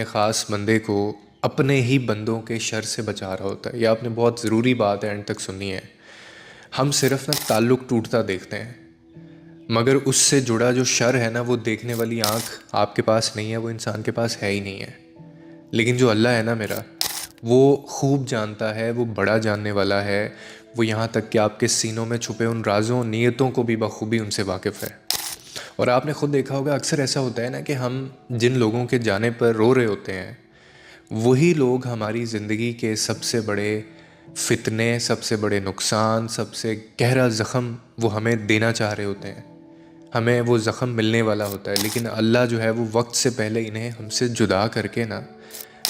خاص بندے کو اپنے ہی بندوں کے شر سے بچا رہا ہوتا ہے۔ یہ آپ نے بہت ضروری بات ہے اینڈ تک سننی ہے۔ ہم صرف تعلق ٹوٹتا دیکھتے ہیں، مگر اس سے جڑا جو شر ہے وہ دیکھنے والی آنکھ آپ کے پاس نہیں ہے، وہ انسان کے پاس ہے ہی نہیں ہے۔ لیکن جو اللہ ہے میرا، وہ خوب جانتا ہے، وہ بڑا جاننے والا ہے، وہ یہاں تک کہ آپ کے سینوں میں چھپے ان رازوں نیتوں کو بھی بخوبی ان سے واقف ہے۔ اور آپ نے خود دیکھا ہوگا، اکثر ایسا ہوتا ہے کہ ہم جن لوگوں کے جانے پر رو رہے ہوتے ہیں، وہی لوگ ہماری زندگی کے سب سے بڑے فتنے، سب سے بڑے نقصان، سب سے گہرا زخم وہ ہمیں دینا چاہ رہے ہوتے ہیں، ہمیں وہ زخم ملنے والا ہوتا ہے، لیکن اللہ جو ہے وہ وقت سے پہلے انہیں ہم سے جدا کر کے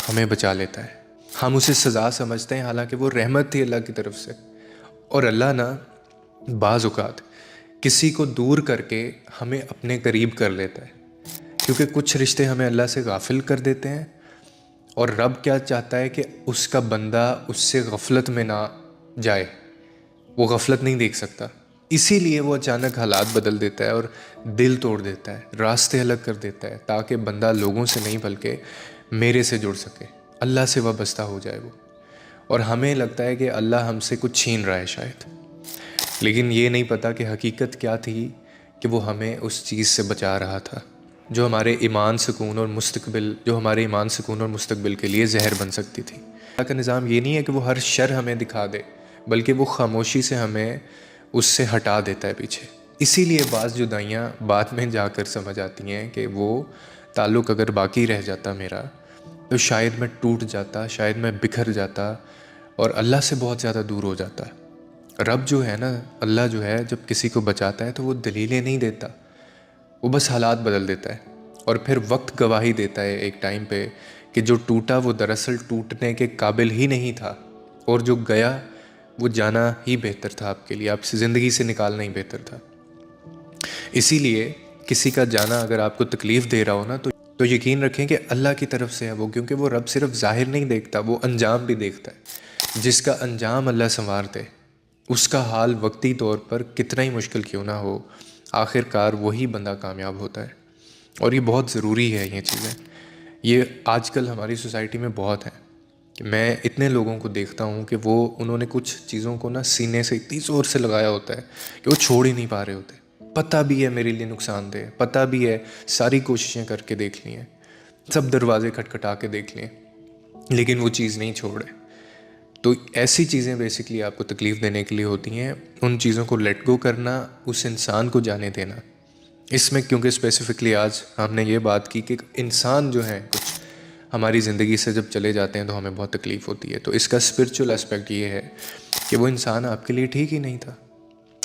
ہمیں بچا لیتا ہے۔ ہم اسے سزا سمجھتے ہیں، حالانکہ وہ رحمت تھی اللہ کی طرف سے۔ اور اللہ بعض اوقات کسی کو دور کر کے ہمیں اپنے قریب کر لیتا ہے، کیونکہ کچھ رشتے ہمیں اللہ سے غافل کر دیتے ہیں، اور رب کیا چاہتا ہے کہ اس کا بندہ اس سے غفلت میں نہ جائے، وہ غفلت نہیں دیکھ سکتا، اسی لیے وہ اچانک حالات بدل دیتا ہے اور دل توڑ دیتا ہے، راستے الگ کر دیتا ہے، تاکہ بندہ لوگوں سے نہیں بلکہ میرے سے جڑ سکے، اللہ سے وابستہ ہو جائے وہ۔ اور ہمیں لگتا ہے کہ اللہ ہم سے کچھ چھین رہا ہے شاید، لیکن یہ نہیں پتا کہ حقیقت کیا تھی، کہ وہ ہمیں اس چیز سے بچا رہا تھا جو ہمارے ایمان سکون اور مستقبل کے لیے زہر بن سکتی تھی۔ اللہ کا نظام یہ نہیں ہے کہ وہ ہر شر ہمیں دکھا دے، بلکہ وہ خاموشی سے ہمیں اس سے ہٹا دیتا ہے پیچھے۔ اسی لیے بعض جدائیاں بعد میں جا کر سمجھ آتی ہیں کہ وہ تعلق اگر باقی رہ جاتا میرا، تو شاید میں ٹوٹ جاتا، شاید میں بکھر جاتا اور اللہ سے بہت زیادہ دور ہو جاتا۔ رب جو ہے اللہ جو ہے، جب کسی کو بچاتا ہے تو وہ دلیلیں نہیں دیتا، وہ بس حالات بدل دیتا ہے، اور پھر وقت گواہی دیتا ہے ایک ٹائم پہ کہ جو ٹوٹا وہ دراصل ٹوٹنے کے قابل ہی نہیں تھا، اور جو گیا وہ جانا ہی بہتر تھا آپ کے لیے، آپ سے زندگی سے نکالنا ہی بہتر تھا۔ اسی لیے کسی کا جانا اگر آپ کو تکلیف دے رہا ہو تو یقین رکھیں کہ اللہ کی طرف سے ہے وہ، کیونکہ وہ رب صرف ظاہر نہیں دیکھتا، وہ انجام بھی دیکھتا ہے۔ جس کا انجام اللہ سنوار دے، اس کا حال وقتی طور پر کتنا ہی مشکل کیوں نہ ہو، آخر کار وہی بندہ کامیاب ہوتا ہے۔ اور یہ بہت ضروری ہے، یہ چیزیں یہ آج کل ہماری سوسائٹی میں بہت ہیں، کہ میں اتنے لوگوں کو دیکھتا ہوں کہ انہوں نے کچھ چیزوں کو سینے سے اتنی زور سے لگایا ہوتا ہے کہ وہ چھوڑ ہی نہیں پا رہے ہوتے۔ پتہ بھی ہے میرے لیے نقصان دہ، پتہ بھی ہے ساری کوششیں کر کے دیکھ لی ہیں، سب دروازے کھٹکھٹا کے دیکھ لیے، لیکن وہ چیز نہیں چھوڑے۔ تو ایسی چیزیں بیسکلی آپ کو تکلیف دینے کے لیے ہوتی ہیں، ان چیزوں کو لیٹ گو کرنا، اس انسان کو جانے دینا۔ اس میں کیونکہ اسپیسیفکلی آج ہم نے یہ بات کی کہ انسان جو ہیں کچھ ہماری زندگی سے جب چلے جاتے ہیں تو ہمیں بہت تکلیف ہوتی ہے، تو اس کا اسپرچول اسپیکٹ یہ ہے کہ وہ انسان آپ کے لیے ٹھیک ہی نہیں تھا۔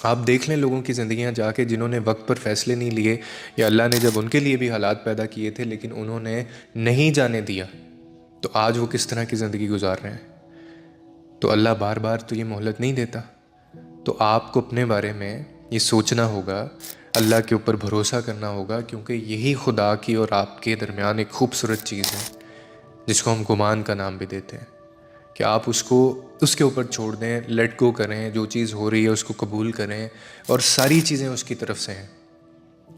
آپ دیکھ لیں لوگوں کی زندگیاں جا کے، جنہوں نے وقت پر فیصلے نہیں لیے، یا اللہ نے جب ان کے لیے بھی حالات پیدا کیے تھے لیکن انہوں نے نہیں جانے دیا، تو آج وہ کس طرح کی زندگی گزار رہے ہیں۔ تو اللہ بار بار تو یہ مہلت نہیں دیتا۔ تو آپ کو اپنے بارے میں یہ سوچنا ہوگا، اللہ کے اوپر بھروسہ کرنا ہوگا، کیونکہ یہی خدا کی اور آپ کے درمیان ایک خوبصورت چیز ہے، جس کو ہم گمان کا نام بھی دیتے ہیں، کہ آپ اس کے اوپر چھوڑ دیں، لیٹ گو کریں، جو چیز ہو رہی ہے اس کو قبول کریں، اور ساری چیزیں اس کی طرف سے ہیں۔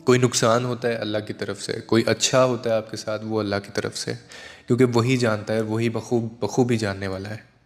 کوئی نقصان ہوتا ہے اللہ کی طرف سے، کوئی اچھا ہوتا ہے آپ کے ساتھ، وہ اللہ کی طرف سے، کیونکہ وہی جانتا ہے، وہی بخوبی جاننے والا ہے۔